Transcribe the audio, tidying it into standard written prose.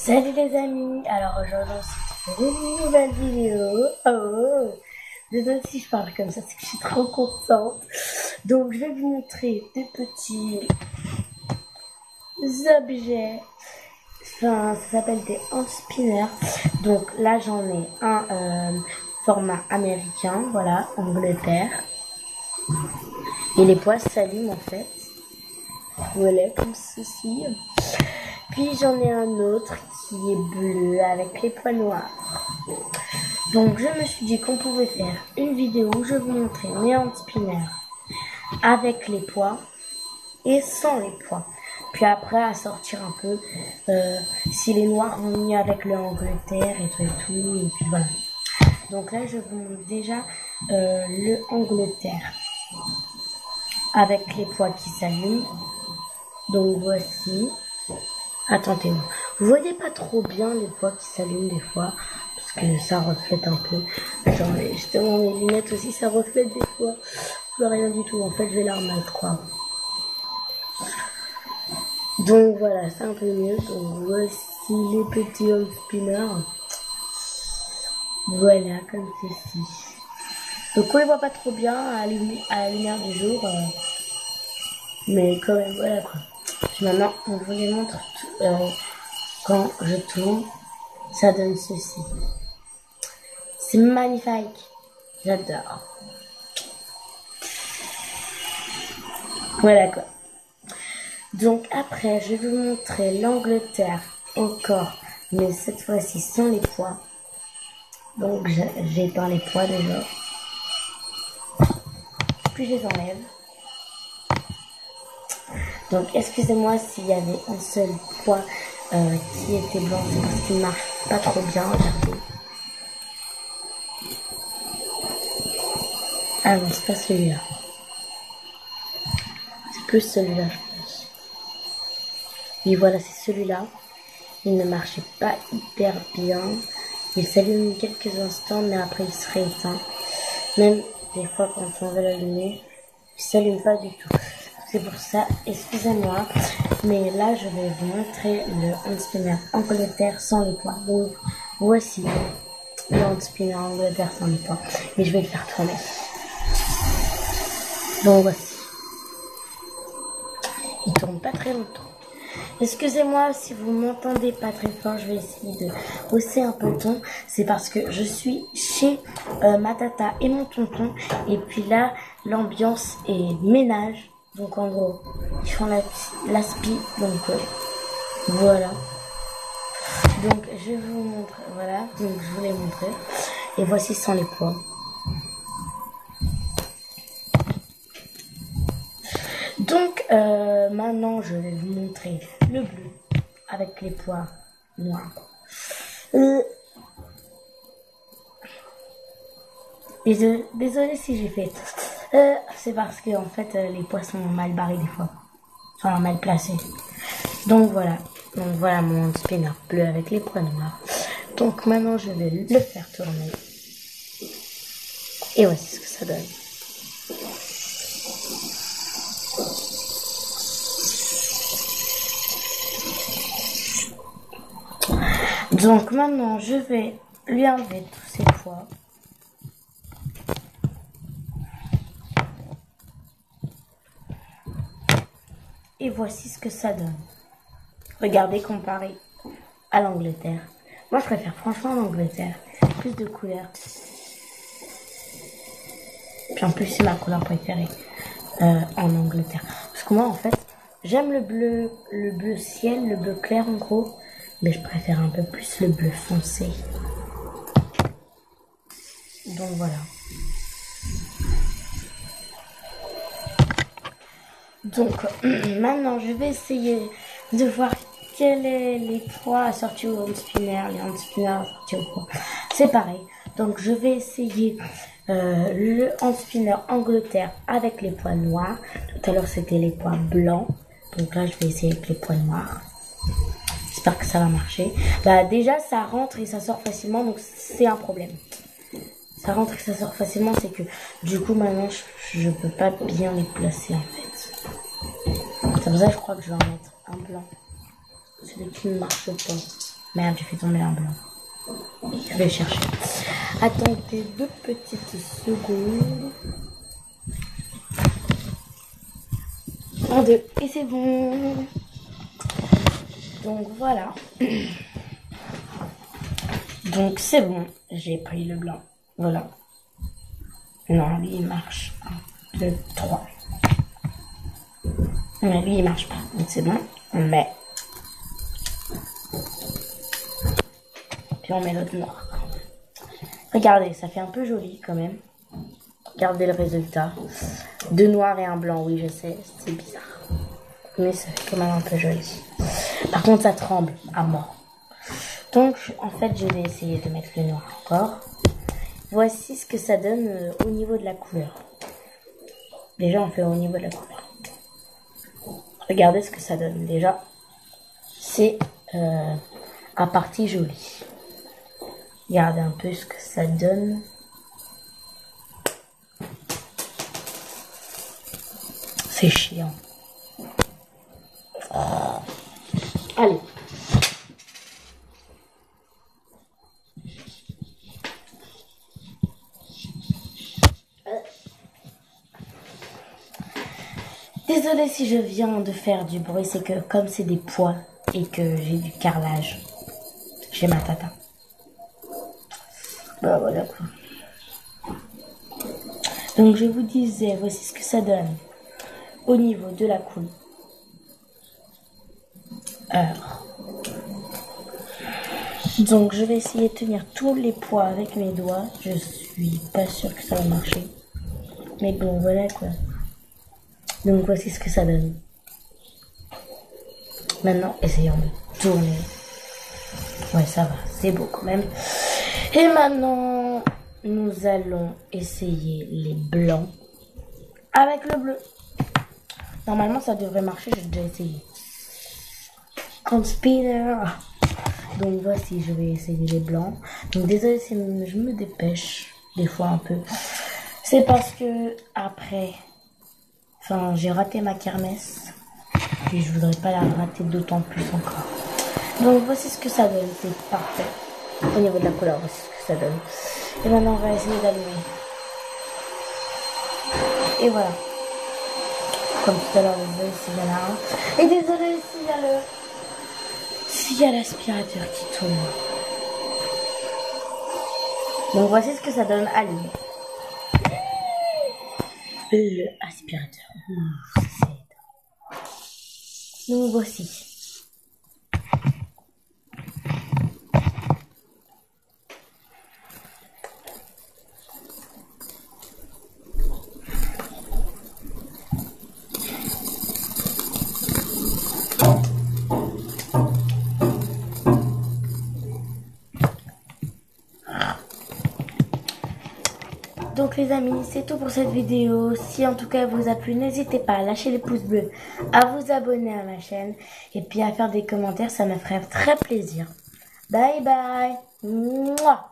Salut les amis, alors aujourd'hui on se retrouve pour une nouvelle vidéo. Désolée si je parle comme ça, c'est que je suis trop contente. Donc je vais vous montrer des petits objets. Enfin, ça s'appelle des hand spinners. Donc là j'en ai un format américain, voilà, Angleterre. Et les poids s'allument en fait. Voilà, comme ceci. Puis j'en ai un autre qui est bleu avec les poids noirs. Donc je me suis dit qu'on pouvait faire une vidéo où je vous montrer mes hand spinners avec les poids et sans les poids. Puis après à sortir un peu si les noirs vont mieux avec le Angleterre et tout. Et puis voilà. Donc là je vous montre déjà le Angleterre avec les poids qui s'allument. Donc voici. Attendez-moi. Vous voyez pas trop bien les poids qui s'allument des fois parce que ça reflète un peu. Attendez, justement mes lunettes aussi ça reflète des fois. Je vois rien du tout. En fait je vais la remettre quoi. Donc voilà, c'est un peu mieux. Donc voici les petits hand spinners. Voilà, comme ceci. Donc on les voit pas trop bien à la lumière du jour. Mais quand même, voilà quoi. Puis maintenant, on vous les montre quand je tourne. Ça donne ceci. C'est magnifique. J'adore. Voilà quoi. Donc après, je vais vous montrer l'Angleterre encore. Mais cette fois-ci sans les poids. Donc j'ai éteint les poids déjà. Puis je les enlève. Donc excusez-moi s'il y avait un seul poids qui était blanc, c'est parce qu'il ne marche pas trop bien, regardez. Ah non, c'est pas celui-là. C'est plus celui-là, je pense. Oui, voilà, c'est celui-là. Il ne marchait pas hyper bien. Il s'allume quelques instants, mais après il se rééteint. Même des fois quand on veut l'allumer, il ne s'allume pas du tout. C'est pour ça, excusez-moi, mais là je vais vous montrer le hand spinner Angleterre sans les poids. Donc voici le hand spinner Angleterre sans les poids. Et je vais le faire tourner. Donc voici. Il tourne pas très longtemps. Excusez-moi si vous m'entendez pas très fort, je vais essayer de hausser un peu le ton. C'est parce que je suis chez ma tata et mon tonton. Et puis là, l'ambiance est ménage. Donc en gros, ils font l'aspi, donc voilà. Donc je vous montre, voilà, donc je vous l'ai montré. Et voici sans les poids. Donc maintenant je vais vous montrer le bleu avec les poids noirs. Désolée si j'ai fait. C'est parce que en fait les poids sont mal barrés des fois. Enfin mal placés. Donc voilà mon hand spinner bleu avec les poids noirs. Donc maintenant je vais le faire tourner. Et voici ce que ça donne. Donc maintenant je vais lui enlever tous ses poids. Et voici ce que ça donne. Regardez comparé à l'Angleterre. Moi je préfère franchement l'Angleterre. Plus de couleurs. Puis en plus c'est ma couleur préférée en Angleterre. Parce que moi en fait j'aime le bleu ciel, le bleu clair en gros. Mais je préfère un peu plus le bleu foncé. Donc voilà. Donc maintenant je vais essayer de voir quels est les poids assortis au hand spinner, les hand spinners assortis au poids. C'est pareil. Donc je vais essayer le hand spinner Angleterre avec les poids noirs. Tout à l'heure c'était les poids blancs. Donc là je vais essayer avec les poids noirs. J'espère que ça va marcher. Bah déjà ça rentre et ça sort facilement, donc c'est un problème. Ça rentre et ça sort facilement, c'est que du coup maintenant je peux pas bien les placer en fait. C'est pour ça que je crois que je vais en mettre un blanc. Celui qui ne marche pas. Merde, j'ai fait tomber un blanc. Je vais le chercher. Attendez 2 petites secondes. 1, 2, et c'est bon. Donc voilà. Donc c'est bon, j'ai pris le blanc. Voilà. Non, lui il marche. 1, 2, 3. Mais lui il marche pas. Donc c'est bon. On met. Puis on met l'autre noir. Regardez, ça fait un peu joli quand même. Regardez le résultat. 2 noirs et un blanc, oui je sais, c'est bizarre. Mais ça fait quand même un peu joli. Par contre ça tremble à mort. Donc en fait je vais essayer de mettre le noir encore. Voici ce que ça donne au niveau de la couleur. Déjà on fait au niveau de la couleur. Regardez ce que ça donne déjà. C'est un parti joli. Regardez un peu ce que ça donne. C'est chiant. Allez. Désolée si je viens de faire du bruit, c'est que comme c'est des poids et que j'ai du carrelage chez ma tata. Bah voilà quoi. Donc je vous disais, voici ce que ça donne au niveau de la couleur. Donc je vais essayer de tenir tous les poids avec mes doigts. Je suis pas sûre que ça va marcher. Mais bon, voilà quoi. Donc voici ce que ça donne. Maintenant, essayons de tourner. Ouais, ça va, c'est beau quand même. Et maintenant, nous allons essayer les blancs avec le bleu. Normalement, ça devrait marcher, j'ai déjà essayé. Comme spinner. Donc voici, je vais essayer les blancs. Donc désolé si je me dépêche, des fois un peu. C'est parce que après, enfin, j'ai raté ma kermesse. Et je voudrais pas la rater d'autant plus encore. Donc voici ce que ça donne, c'est parfait. Au niveau de la couleur, voici ce que ça donne. Et maintenant, on va essayer d'allumer. Et voilà. Comme tout à l'heure, vous voyez s'il y en a un. Et désolé s'il y a l'aspirateur qui tourne. Donc voici ce que ça donne allumé. Le aspirateur. Donc voici. Donc les amis, c'est tout pour cette vidéo. Si en tout cas elle vous a plu, n'hésitez pas à lâcher les pouces bleus, à vous abonner à ma chaîne et puis à faire des commentaires, ça me ferait très plaisir. Bye bye. Mouah.